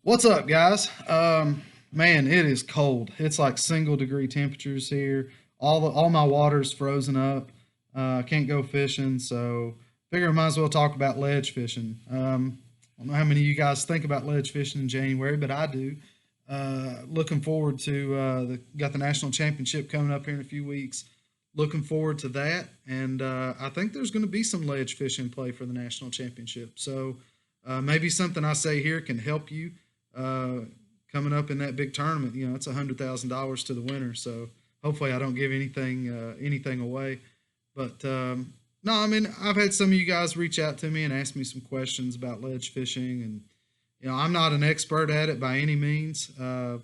What's up, guys? Man, it is cold. It's like single degree temperatures here. All my water's frozen up. Can't go fishing, so figure I might as well talk about ledge fishing. I don't know how many of you guys think about ledge fishing in January, but I do. Looking forward to got the national championship coming up here in a few weeks. Looking forward to that, and I think there's going to be some ledge fishing play for the national championship. So maybe something I say here can help you uh, coming up in that big tournament. You know, it's $100,000 to the winner. So hopefully, I don't give anything away. But no, I mean, I've had some of you guys reach out to me and ask me some questions about ledge fishing, and I'm not an expert at it by any means. I've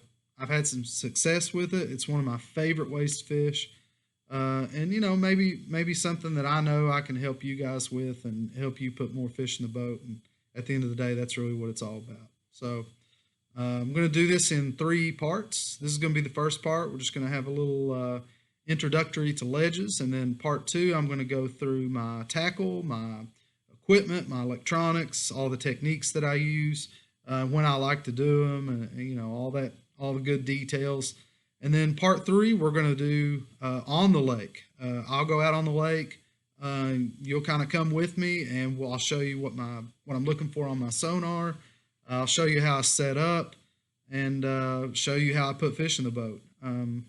had some success with it. It's one of my favorite ways to fish. And maybe something that I know I can help you guys with and help you put more fish in the boat. And at the end of the day, that's really what it's all about. So I'm going to do this in three parts. This is going to be the first part. We're just going to have a little introductory to ledges, and then part two, I'm going to go through my tackle, my equipment, my electronics, all the techniques that I use, when I like to do them, and all the good details. And then part three, we're going to do on the lake. I'll go out on the lake. You'll kind of come with me, and I'll show you what I'm looking for on my sonar. I'll show you how I set up, and show you how I put fish in the boat. And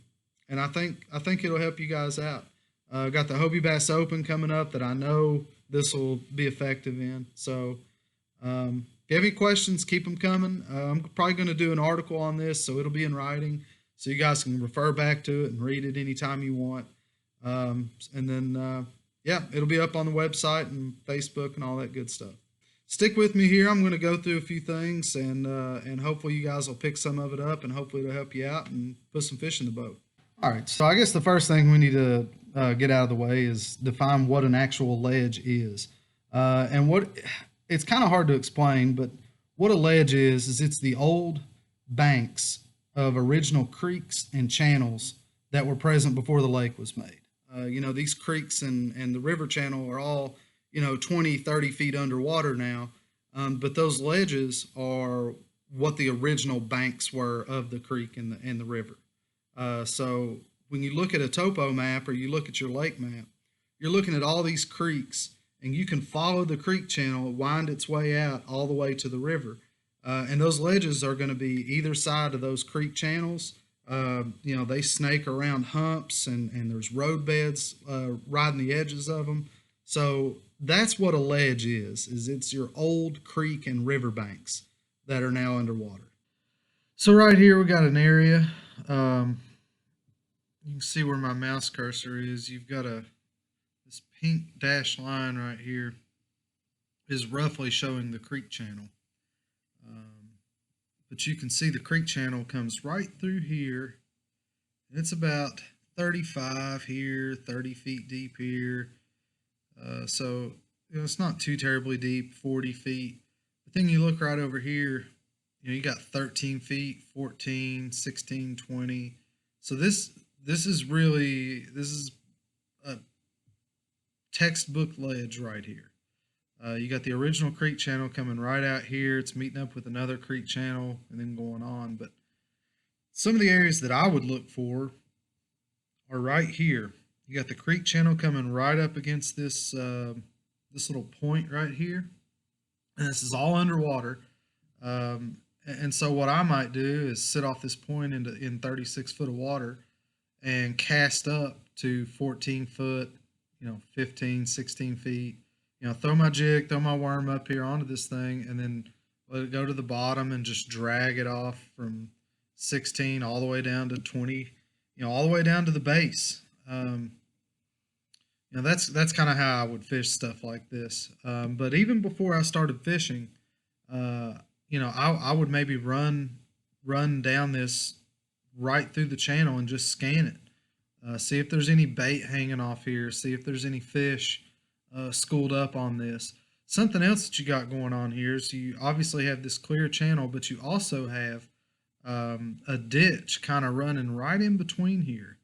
I think it'll help you guys out. Got the Hobie Bass Open coming up that I know this will be effective in. So if you have any questions, keep them coming. I'm probably going to do an article on this, so it'll be in writing, so you guys can refer back to it and read it anytime you want. And then, yeah, it'll be up on the website and Facebook and all that good stuff. Stick with me here. I'm going to go through a few things, and hopefully you guys will pick some of it up, and hopefully it'll help you out and put some fish in the boat. All right, so I guess the first thing we need to get out of the way is define what an actual ledge is. And it's kind of hard to explain, but what a ledge is it's the old banks of original creeks and channels that were present before the lake was made. These creeks and the river channel are all, 20, 30 feet underwater now. But those ledges are what the original banks were of the creek and the river. So when you look at a topo map or you look at your lake map, you're looking at all these creeks, and you can follow the creek channel, wind its way out all the way to the river. And those ledges are going to be either side of those creek channels. They snake around humps, and there's road beds riding the edges of them. So that's what a ledge is it's your old creek and river banks that are now underwater. So right here we got an area. You can see where my mouse cursor is. You've got this pink dashed line right here is roughly showing the creek channel. But you can see the creek channel comes right through here. And it's about 35 here, 30 feet deep here. So it's not too terribly deep, 40 feet. But then you look right over here, you got 13 feet, 14, 16, 20. So this is a textbook ledge right here. You got the original creek channel coming right out here. It's meeting up with another creek channel and then going on. But some of the areas that I would look for are right here. You got the creek channel coming right up against this little point right here. And this is all underwater. And so what I might do is sit off this point in 36 foot of water and cast up to 14 foot, 15, 16 feet. Throw my jig, throw my worm up here onto this thing, and then let it go to the bottom and just drag it off from 16 all the way down to 20, all the way down to the base. That's kind of how I would fish stuff like this. But even before I started fishing, I would maybe run down this right through the channel and just scan it. See if there's any bait hanging off here. See if there's any fish schooled up on this. Something else that you got going on here is you obviously have this clear channel, but you also have a ditch kind of running right in between here.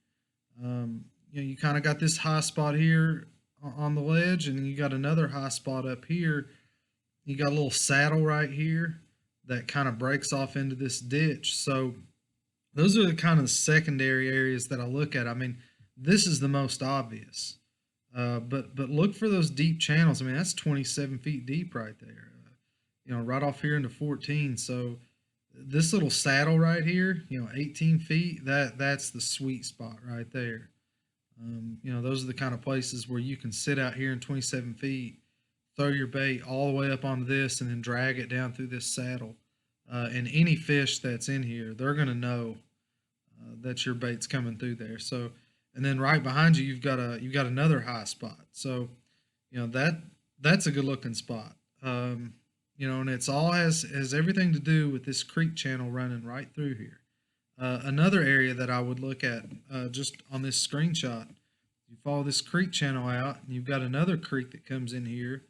You kind of got this high spot here on the ledge, and then you got another high spot up here. You got a little saddle right here. that kind of breaks off into this ditch. So those are the kind of secondary areas that I look at. I mean, this is the most obvious, but look for those deep channels. I mean, that's 27 feet deep right there. Right off here into 14. So this little saddle right here, 18 feet. That's the sweet spot right there. Those are the kind of places where you can sit out here in 27 feet, throw your bait all the way up onto this, and then drag it down through this saddle. And any fish that's in here, they're going to know that your bait's coming through there. So, and then right behind you, you've got another high spot. So, that's a good looking spot. And it's all has everything to do with this creek channel running right through here. Another area that I would look at just on this screenshot, you follow this creek channel out, and you've got another creek that comes in here,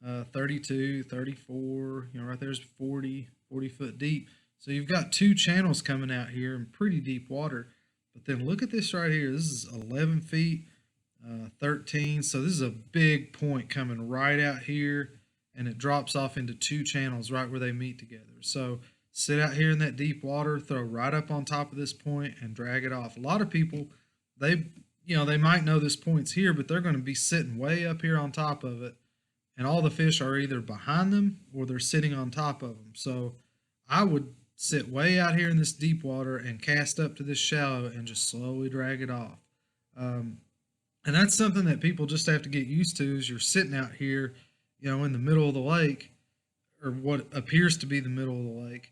32, 34, right there's 40 foot deep. So you've got two channels coming out here in pretty deep water. But then look at this right here. This is 11 feet, 13. So this is a big point coming right out here, and it drops off into two channels right where they meet together. So sit out here in that deep water, throw right up on top of this point, and drag it off. A lot of people, they might know this point's here, but they're going to be sitting way up here on top of it, and all the fish are either behind them or they're sitting on top of them. So I would sit way out here in this deep water and cast up to this shallow and just slowly drag it off. And that's something that people just have to get used to. Is you're sitting out here, in the middle of the lake, or what appears to be the middle of the lake.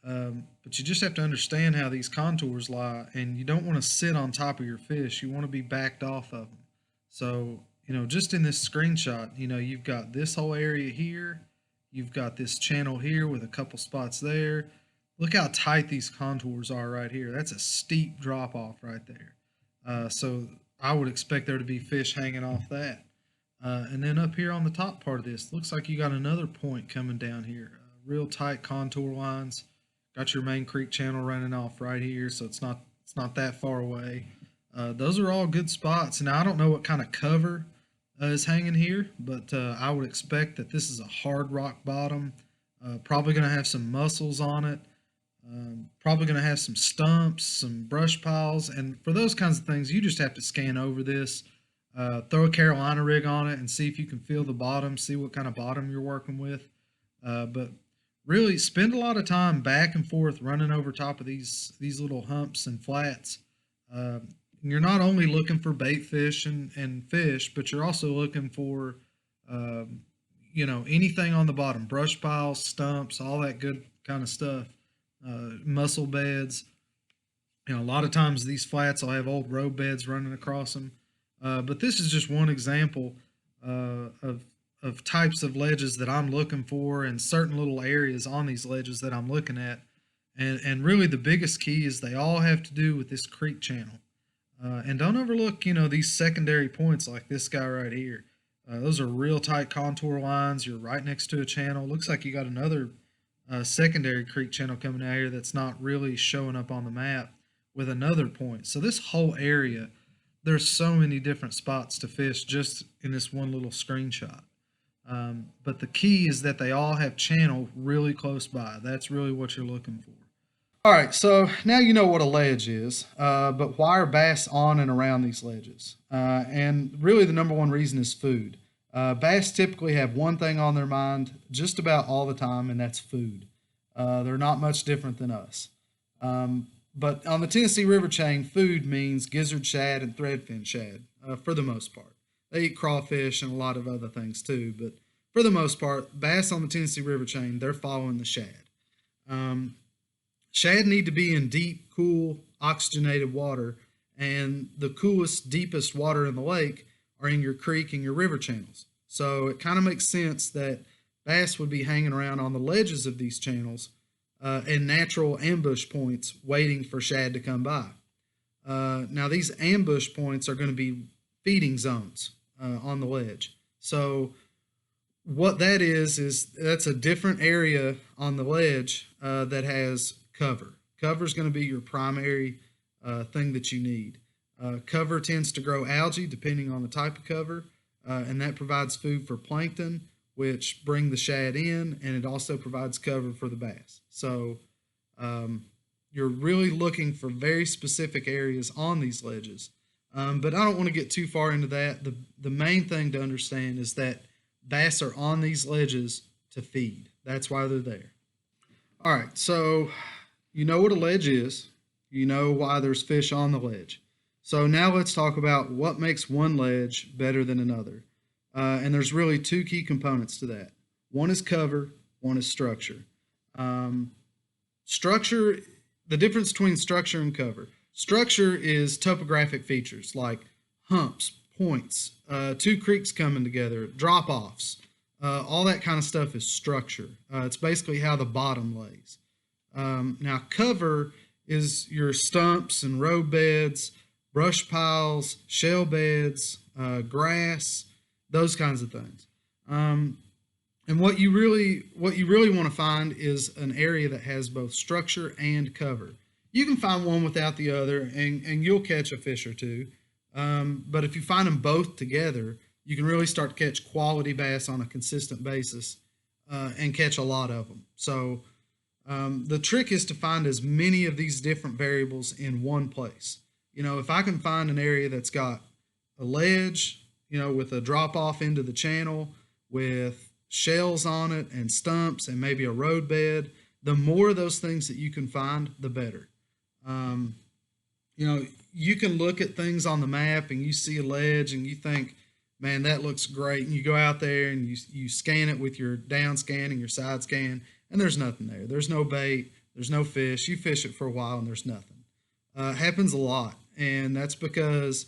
But you just have to understand how these contours lie, and you don't want to sit on top of your fish. You want to be backed off of them. So, just in this screenshot, you've got this whole area here. You've got this channel here with a couple spots there. Look how tight these contours are right here. That's a steep drop off right there. So I would expect there to be fish hanging off that. And then up here on the top part of this, looks like you got another point coming down here. Real tight contour lines. Got your main creek channel running off right here, so it's not that far away. Those are all good spots. Now I don't know what kind of cover is hanging here, but I would expect that this is a hard rock bottom. Probably going to have some mussels on it. Probably going to have some stumps, some brush piles, and for those kinds of things, you just have to scan over this, throw a Carolina rig on it, and see if you can feel the bottom, see what kind of bottom you're working with. But really, spend a lot of time back and forth running over top of these little humps and flats. You're not only looking for bait fish and fish, but you're also looking for, anything on the bottom, brush piles, stumps, all that good kind of stuff, mussel beds. A lot of times these flats will have old road beds running across them. But this is just one example of types of ledges that I'm looking for, and certain little areas on these ledges that I'm looking at. And really the biggest key is they all have to do with this creek channel. And don't overlook, these secondary points like this guy right here. Those are real tight contour lines. You're right next to a channel. Looks like you got another secondary creek channel coming out here that's not really showing up on the map with another point. So this whole area, there's so many different spots to fish just in this one little screenshot. But the key is that they all have channel really close by. That's really what you're looking for. All right, so now you know what a ledge is, but why are bass on and around these ledges? And really the number one reason is food. Bass typically have one thing on their mind just about all the time, and that's food. They're not much different than us. But on the Tennessee River chain, food means gizzard shad and threadfin shad for the most part. They eat crawfish and a lot of other things too, but for the most part, bass on the Tennessee River chain, they're following the shad. Shad need to be in deep, cool, oxygenated water, and the coolest, deepest water in the lake are in your creek and your river channels. So it kind of makes sense that bass would be hanging around on the ledges of these channels and natural ambush points waiting for shad to come by. Now these ambush points are going to be feeding zones on the ledge. So what that is that's a different area on the ledge that has cover. Cover is going to be your primary thing that you need. Cover tends to grow algae depending on the type of cover, and that provides food for plankton, which bring the shad in, and it also provides cover for the bass. So you're really looking for very specific areas on these ledges. But I don't want to get too far into that. The main thing to understand is that bass are on these ledges to feed. That's why they're there. All right, so you know what a ledge is. You know why there's fish on the ledge. So now let's talk about what makes one ledge better than another. And there's really two key components to that. One is cover, one is structure. Structure, the difference between structure and cover. Structure is topographic features like humps, points, two creeks coming together, drop-offs. All that kind of stuff is structure. It's basically how the bottom lays. Now, cover is your stumps and road beds, brush piles, shell beds, grass, those kinds of things. And what you really want to find is an area that has both structure and cover. You can find one without the other, and you'll catch a fish or two. But if you find them both together, you can really start to catch quality bass on a consistent basis and catch a lot of them. So the trick is to find as many of these different variables in one place. You know, if I can find an area that's got a ledge, you know, with a drop off into the channel with shells on it and stumps and maybe a road bed, the more of those things that you can find, the better. You know, you can look at things on the map and you see a ledge and you think, man, that looks great. And you go out there and you scan it with your down scan and your side scan, and there's nothing there. There's no bait. There's no fish. You fish it for a while and there's nothing. It happens a lot, and that's because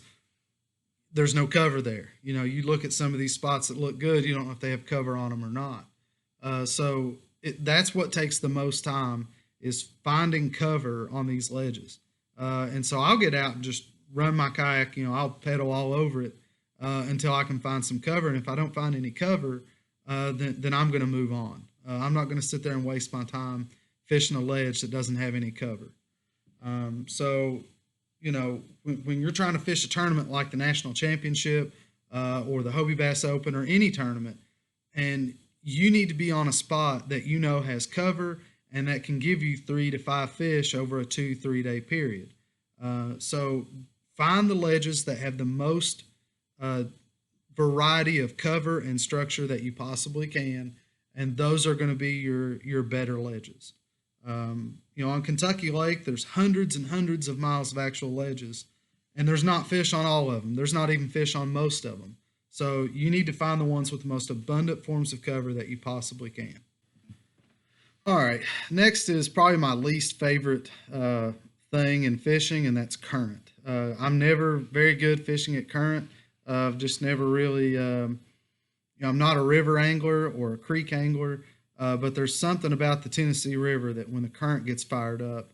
there's no cover there. You know, you look at some of these spots that look good, you don't know if they have cover on them or not. So that's what takes the most time, is finding cover on these ledges. And so I'll get out and just run my kayak, you know, I'll pedal all over it until I can find some cover. And if I don't find any cover, then I'm going to move on. I'm not going to sit there and waste my time fishing a ledge that doesn't have any cover. So, you know, when you're trying to fish a tournament like the National Championship or the Hobie Bass Open or any tournament, and you need to be on a spot that you know has cover and that can give you 3 to 5 fish over a 2-3 day period. So find the ledges that have the most variety of cover and structure that you possibly can, and those are going to be your better ledges. You know, on Kentucky Lake, there's hundreds and hundreds of miles of actual ledges, and there's not fish on all of them. There's not even fish on most of them. So you need to find the ones with the most abundant forms of cover that you possibly can. All right, next is probably my least favorite thing in fishing, and that's current. I'm never very good fishing at current. I've just never really, you know, I'm not a river angler or a creek angler, but there's something about the Tennessee River that when the current gets fired up,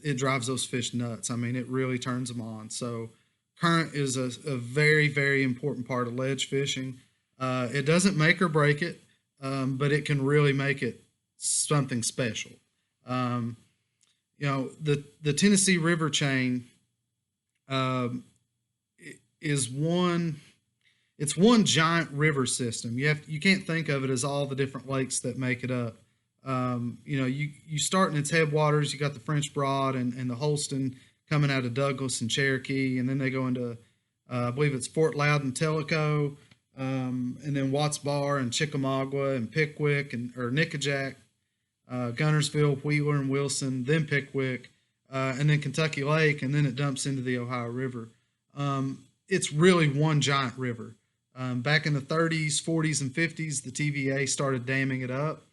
it drives those fish nuts. I mean, it really turns them on. So current is a very, very important part of ledge fishing. It doesn't make or break it, but it can really make it something special. You know, the Tennessee River chain is one giant river system. You can't think of it as all the different lakes that make it up. You know, you start in its headwaters. You got the French Broad and the Holston coming out of Douglas and Cherokee, and then they go into I believe it's Fort Loudon, Tellico, and then Watts Bar and Chickamauga and Pickwick or Nickajack, Gunnersville, Wheeler and Wilson, then Pickwick, and then Kentucky Lake, and then it dumps into the Ohio River. It's really one giant river. Back in the 30s, 40s, and 50s, the TVA started damming it up,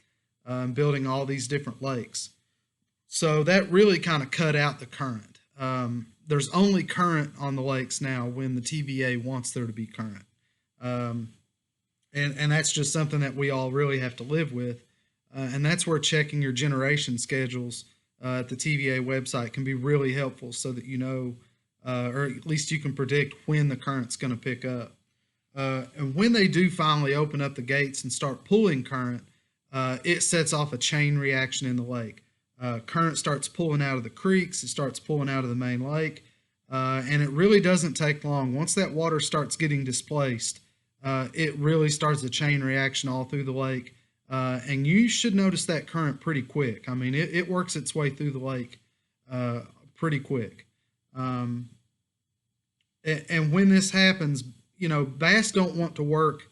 building all these different lakes. So that really kind of cut out the current. There's only current on the lakes now when the TVA wants there to be current. And that's just something that we all really have to live with. And that's where checking your generation schedules at the TVA website can be really helpful, so that you know, or at least you can predict when the current's going to pick up. And when they do finally open up the gates and start pulling current, it sets off a chain reaction in the lake. Current starts pulling out of the creeks, it starts pulling out of the main lake, and it really doesn't take long. Once that water starts getting displaced, it really starts a chain reaction all through the lake. And you should notice that current pretty quick. I mean, it works its way through the lake uh, pretty quick. Um, and when this happens, bass don't want to work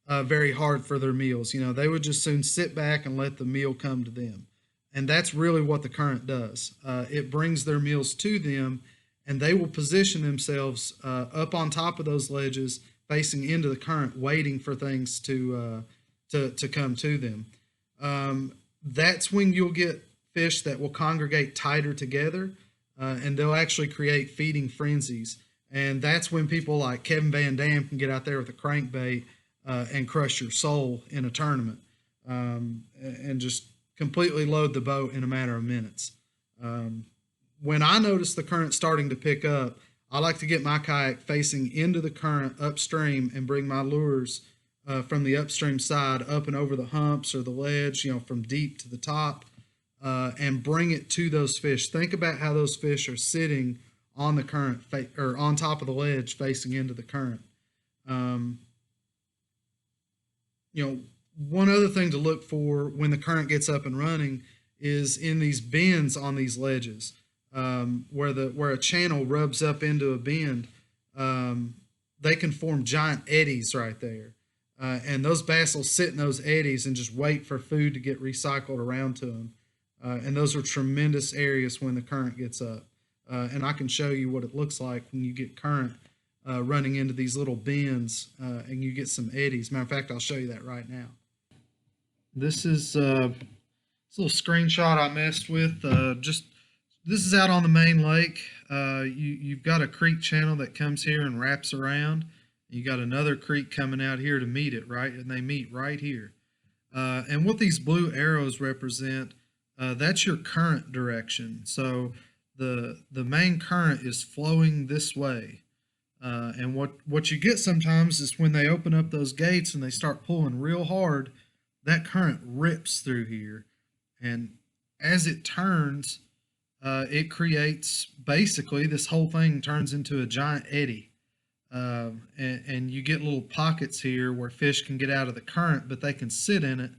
very hard for their meals. They would just soon sit back and let the meal come to them. And that's really what the current does. It brings their meals to them, and they will position themselves up on top of those ledges, facing into the current, waiting for things to come to them. That's when you'll get fish that will congregate tighter together, and they'll actually create feeding frenzies. And that's when people like Kevin Van Dam can get out there with a crankbait and crush your soul in a tournament, and just completely load the boat in a matter of minutes. When I notice the current starting to pick up, I like to get my kayak facing into the current upstream and bring my lures from the upstream side up and over the humps or the ledge, from deep to the top, and bring it to those fish. Think about how those fish are sitting on the current or on top of the ledge facing into the current. Um, One other thing to look for when the current gets up and running is in these bends on these ledges, where a channel rubs up into a bend. They can form giant eddies right there, and those bass will sit in those eddies and just wait for food to get recycled around to them. And those are tremendous areas when the current gets up. And I can show you what it looks like when you get current running into these little bends and you get some eddies. Matter of fact, I'll show you that right now. This is this little screenshot I messed with. This is out on the main lake. You've got a creek channel that comes here and wraps around. You got another creek coming out here to meet it, right? And they meet right here. And what these blue arrows represent, that's your current direction. So the main current is flowing this way. And what you get sometimes is when they open up those gates and they start pulling real hard, that current rips through here. And as it turns, it creates, basically, this whole thing turns into a giant eddy. And you get little pockets here where fish can get out of the current, but they can sit in it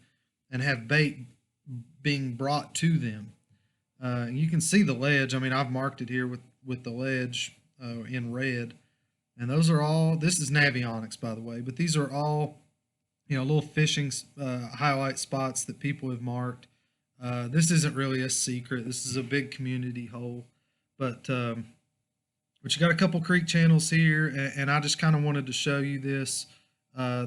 and have bait being brought to them. You can see the ledge. I mean, I've marked it here with the ledge in red. And those are all, this is Navionics, by the way, but these are all, little fishing highlight spots that people have marked. This isn't really a secret. This is a big community hole. But you got a couple creek channels here, and I just kind of wanted to show you this.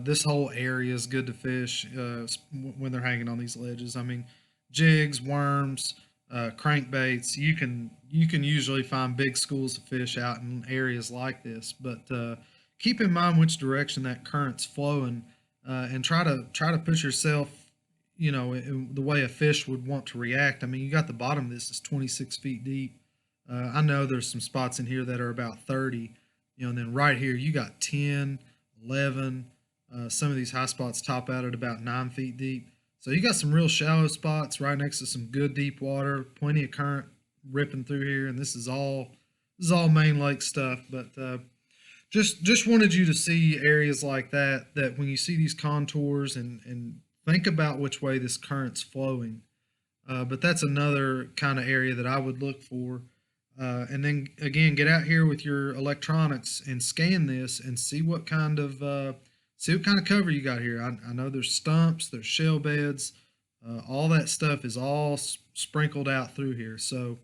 This whole area is good to fish when they're hanging on these ledges. I mean, jigs, worms, crankbaits. You can usually find big schools of fish out in areas like this. But keep in mind which direction that current's flowing, and try to put yourself, in the way a fish would want to react. I mean, you got the bottom of this is 26 feet deep. I know there's some spots in here that are about 30, and then right here you got 10, 11. Some of these high spots top out at about 9 feet deep. So you got some real shallow spots right next to some good deep water, plenty of current ripping through here, and this is all main lake stuff. But just wanted you to see areas like that when you see these contours and think about which way this current's flowing. But that's another kind of area that I would look for. And then again, get out here with your electronics and scan this and see what kind of cover you got here. I know there's stumps, there's shell beds, all that stuff is all sprinkled out through here. So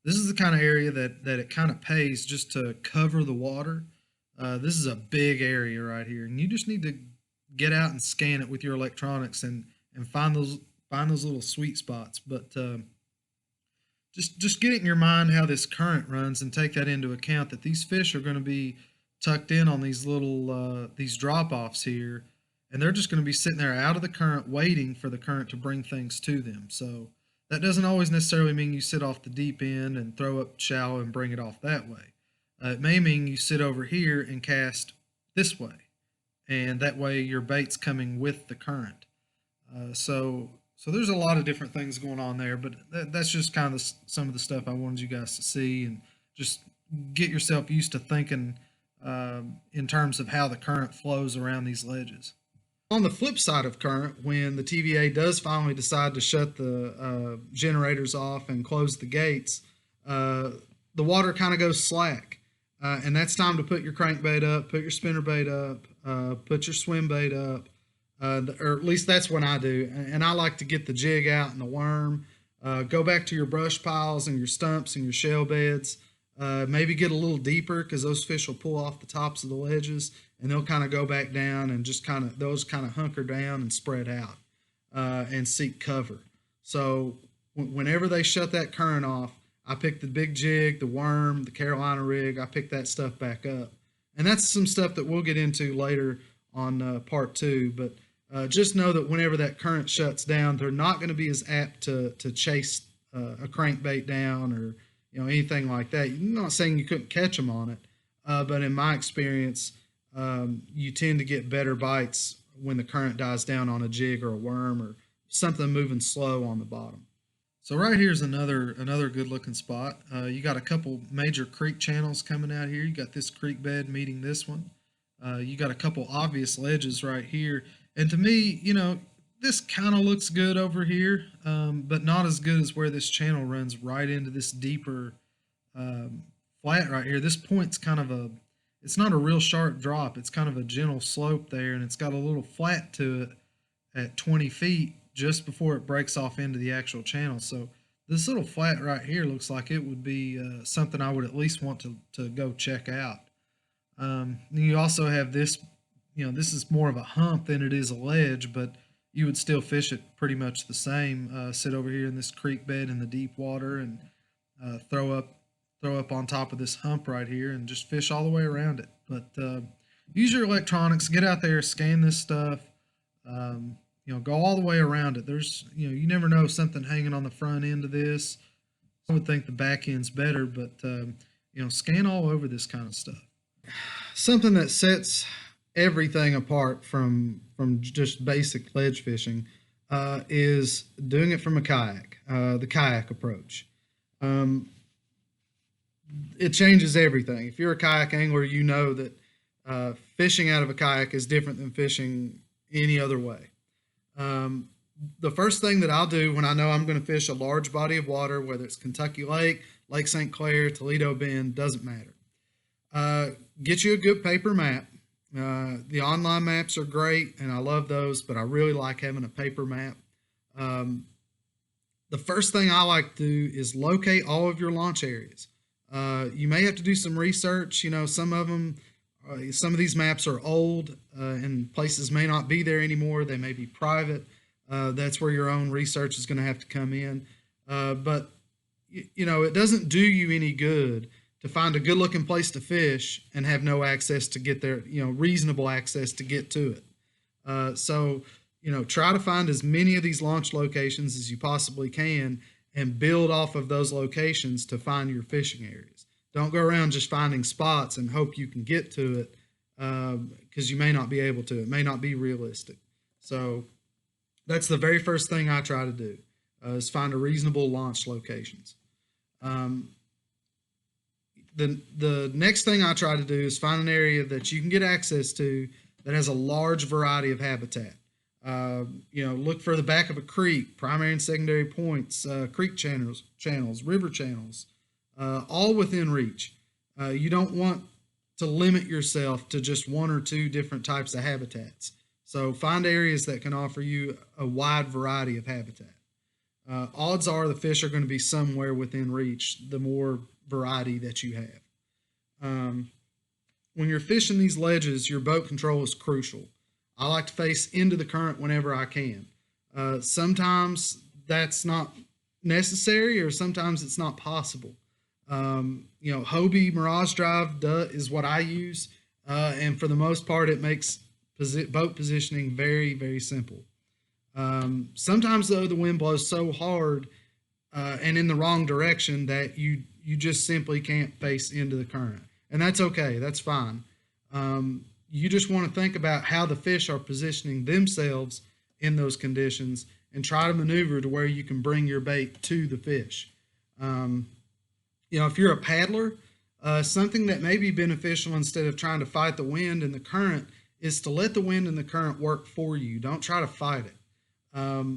this is the kind of area that it kind of pays just to cover the water. This is a big area right here, and you just need to get out and scan it with your electronics and find those little sweet spots. But just get it in your mind how this current runs and take that into account, that these fish are going to be tucked in on these little these drop-offs here, and they're just going to be sitting there out of the current waiting for the current to bring things to them. So that doesn't always necessarily mean you sit off the deep end and throw up shallow and bring it off that way. It may mean you sit over here and cast this way, and that way your bait's coming with the current. So there's a lot of different things going on there, but that's just kind of some of the stuff I wanted you guys to see, and just get yourself used to thinking in terms of how the current flows around these ledges. On the flip side of current, when the TVA does finally decide to shut the generators off and close the gates, the water kind of goes slack. And that's time to put your crankbait up, put your spinnerbait up, put your swim bait up, or at least that's what I do. And I like to get the jig out and the worm. Go back to your brush piles and your stumps and your shell beds. Maybe get a little deeper because those fish will pull off the tops of the ledges and they'll kind of go back down and just those kind of hunker down and spread out and seek cover. So whenever they shut that current off, I pick the big jig, the worm, the Carolina rig. I pick that stuff back up. And that's some stuff that we'll get into later on part 2. But just know that whenever that current shuts down, they're not going to be as apt to chase a crankbait down or anything like that. I'm not saying you couldn't catch them on it, but in my experience, you tend to get better bites when the current dies down on a jig or a worm or something moving slow on the bottom. So right here's another good looking spot. You got a couple major creek channels coming out here. You got this creek bed meeting this one. You got a couple obvious ledges right here. And to me, this kind of looks good over here, but not as good as where this channel runs right into this deeper flat right here. This point's kind of it's not a real sharp drop. It's kind of a gentle slope there, and it's got a little flat to it at 20 feet just before it breaks off into the actual channel. So this little flat right here looks like it would be something I would at least want to go check out. You also have this, this is more of a hump than it is a ledge, but you would still fish it pretty much the same. Sit over here in this creek bed in the deep water and throw up on top of this hump right here and just fish all the way around it. But use your electronics, get out there, scan this stuff. Go all the way around it. There's, you never know, something hanging on the front end of this. I would think the back end's better, but scan all over this kind of stuff. Something that sets everything apart from just basic ledge fishing is doing it from a kayak, the kayak approach. It changes everything. If you're a kayak angler, you know that fishing out of a kayak is different than fishing any other way. The first thing that I'll do when I know I'm going to fish a large body of water, whether it's Kentucky Lake, Lake St. Clair, Toledo Bend, doesn't matter. Get you a good paper map. The online maps are great, and I love those, but I really like having a paper map. The first thing I like to do is locate all of your launch areas. You may have to do some research. Some of these maps are old and places may not be there anymore. They may be private. That's where your own research is going to have to come in. But it doesn't do you any good to find a good looking place to fish and have no access to get there, reasonable access to get to it. So try to find as many of these launch locations as you possibly can and build off of those locations to find your fishing areas. Don't go around just finding spots and hope you can get to it because you may not be able to. It may not be realistic. So that's the very first thing I try to do is find a reasonable launch locations. The next thing I try to do is find an area that you can get access to that has a large variety of habitat. Look for the back of a creek, primary and secondary points, creek channels, river channels, all within reach. You don't want to limit yourself to just one or two different types of habitats. So find areas that can offer you a wide variety of habitat. Odds are the fish are going to be somewhere within reach, the more variety that you have. When you're fishing these ledges, your boat control is crucial. I like to face into the current whenever I can. Sometimes that's not necessary, or sometimes it's not possible. Hobie Mirage Drive is what I use, and for the most part, it makes boat positioning very, very simple. Sometimes, though, the wind blows so hard and in the wrong direction that you just simply can't face into the current, and that's okay. That's fine. You just want to think about how the fish are positioning themselves in those conditions and try to maneuver to where you can bring your bait to the fish. If you're a paddler, Something that may be beneficial instead of trying to fight the wind and the current is to let the wind and the current work for you. Don't try to fight it.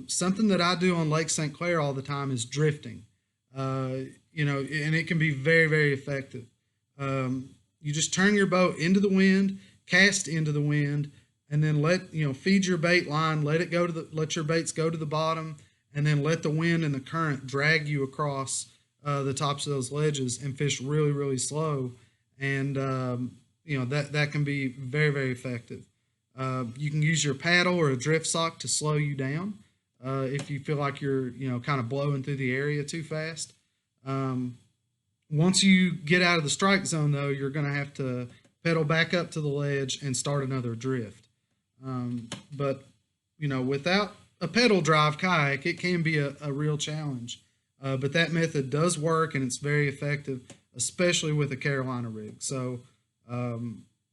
Something that I do on Lake St. Clair all the time is drifting. And it can be very, very effective. You just turn your boat into the wind, cast into the wind, and then feed your bait line, let your baits go to the bottom, and then let the wind and the current drag you across the tops of those ledges and fish really, really slow. And, that can be very, very effective. You can use your paddle or a drift sock to slow you down if you feel like you're, kind of blowing through the area too fast. Once you get out of the strike zone, though, you're going to have to pedal back up to the ledge and start another drift. But without a pedal drive kayak, it can be a real challenge. But that method does work, and it's very effective, especially with a Carolina rig. So,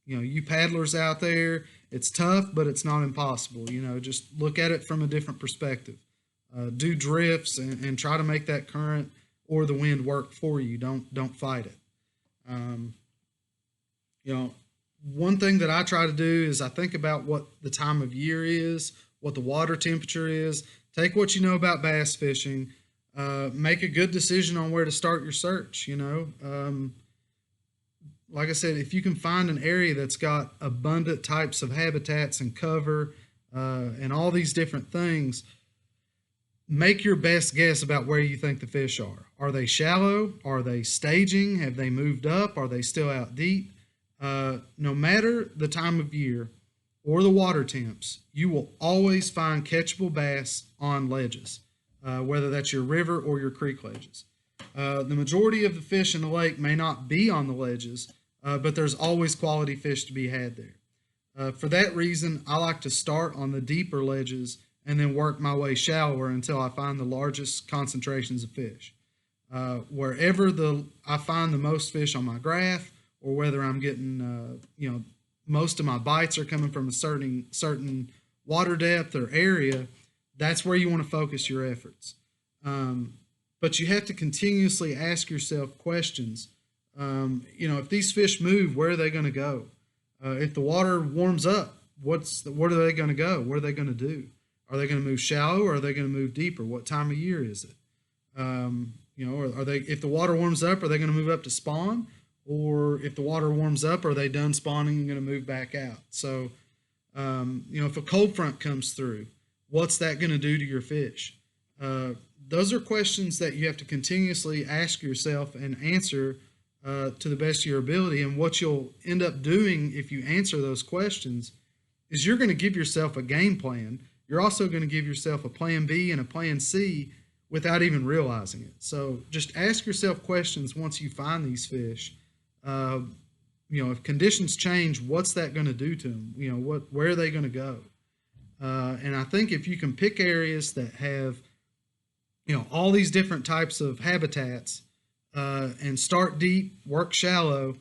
you paddlers out there, it's tough, but it's not impossible. Just look at it from a different perspective. Do drifts and try to make that current or the wind work for you. Don't fight it. One thing that I try to do is I think about what the time of year is, what the water temperature is. Take what you know about bass fishing, make a good decision on where to start your search. Like I said, if you can find an area that's got abundant types of habitats and cover and all these different things, make your best guess about where you think the fish are. Are they shallow? Are they staging? Have they moved up? Are they still out deep? No matter the time of year or the water temps, you will always find catchable bass on ledges, whether that's your river or your creek ledges. The majority of the fish in the lake may not be on the ledges, but there's always quality fish to be had there. For that reason, I like to start on the deeper ledges and then work my way shallower until I find the largest concentrations of fish. Wherever I find the most fish on my graph, or whether I'm getting, most of my bites are coming from a certain water depth or area, that's where you want to focus your efforts. But you have to continuously ask yourself questions. If these fish move, where are they going to go? If the water warms up, where are they going to go? What are they going to do? Are they going to move shallow, or are they going to move deeper? What time of year is it? If the water warms up, are they going to move up to spawn? Or if the water warms up, are they done spawning and going to move back out? So, if a cold front comes through, what's that going to do to your fish? Those are questions that you have to continuously ask yourself and answer to the best of your ability. And what you'll end up doing if you answer those questions is you're going to give yourself a game plan. You're also going to give yourself a plan B and a plan C without even realizing it. So just ask yourself questions once you find these fish. If conditions change, what's that going to do to them? Where are they going to go? And I think if you can pick areas that have, all these different types of habitats, and start deep, work shallow,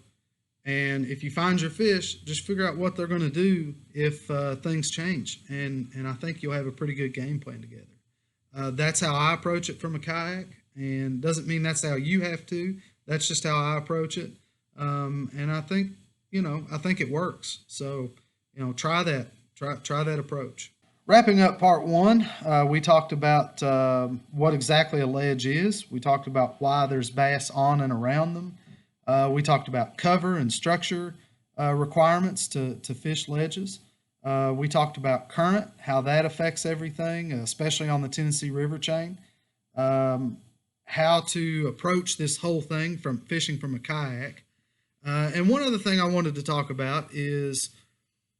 and if you find your fish, just figure out what they're going to do if things change. And I think you'll have a pretty good game plan together. That's how I approach it from a kayak, and doesn't mean that's how you have to. That's just how I approach it. And I think it works. So, try that. Try that approach. Wrapping up part one, we talked about what exactly a ledge is. We talked about why there's bass on and around them. We talked about cover and structure requirements to fish ledges. We talked about current, how that affects everything, especially on the Tennessee River chain. How to approach this whole thing from fishing from a kayak. And one other thing I wanted to talk about is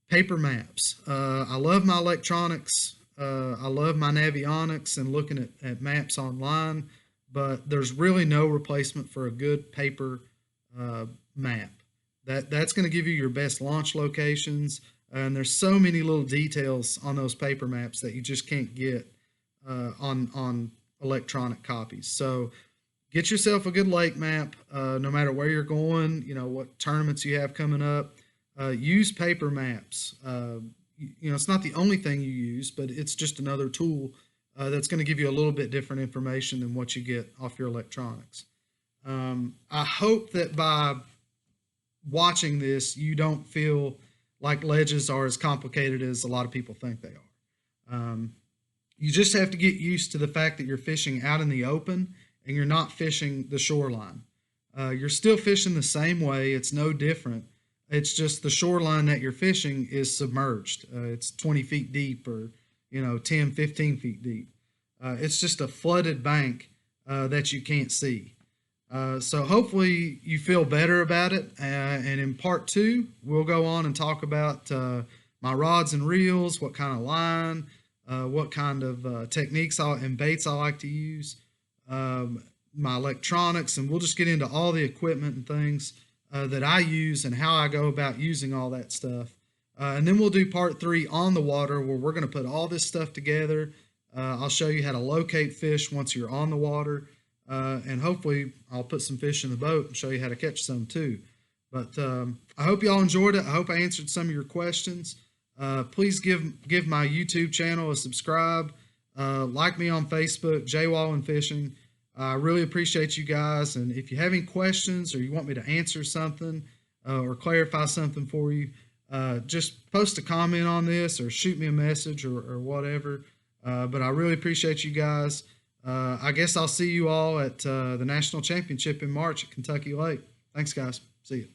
paper maps. I love my electronics. I love my Navionics and looking at maps online, but there's really no replacement for a good paper map. That's going to give you your best launch locations, and there's so many little details on those paper maps that you just can't get on electronic copies. So get yourself a good lake map, no matter where you're going, what tournaments you have coming up. Use paper maps. It's not the only thing you use, but it's just another tool that's going to give you a little bit different information than what you get off your electronics. I hope that by watching this, you don't feel like ledges are as complicated as a lot of people think they are. You just have to get used to the fact that you're fishing out in the open and you're not fishing the shoreline. You're still fishing the same way. It's no different. It's just the shoreline that you're fishing is submerged. It's 20 feet deep or, 10, 15 feet deep. It's just a flooded bank that you can't see. So hopefully you feel better about it. And in part two, we'll go on and talk about my rods and reels, what kind of line, what kind of techniques and baits I like to use, my electronics, and we'll just get into all the equipment and things that I use and how I go about using all that stuff. And then we'll do part three on the water where we're going to put all this stuff together. I'll show you how to locate fish once you're on the water. And hopefully I'll put some fish in the boat and show you how to catch some too. But I hope y'all enjoyed it. I hope I answered some of your questions. Please give my YouTube channel a subscribe. Like me on Facebook, Jay Wallen Fishing. I really appreciate you guys. And if you have any questions or you want me to answer something or clarify something for you, just post a comment on this or shoot me a message or whatever. But I really appreciate you guys. I guess I'll see you all at the National Championship in March at Kentucky Lake. Thanks, guys. See you.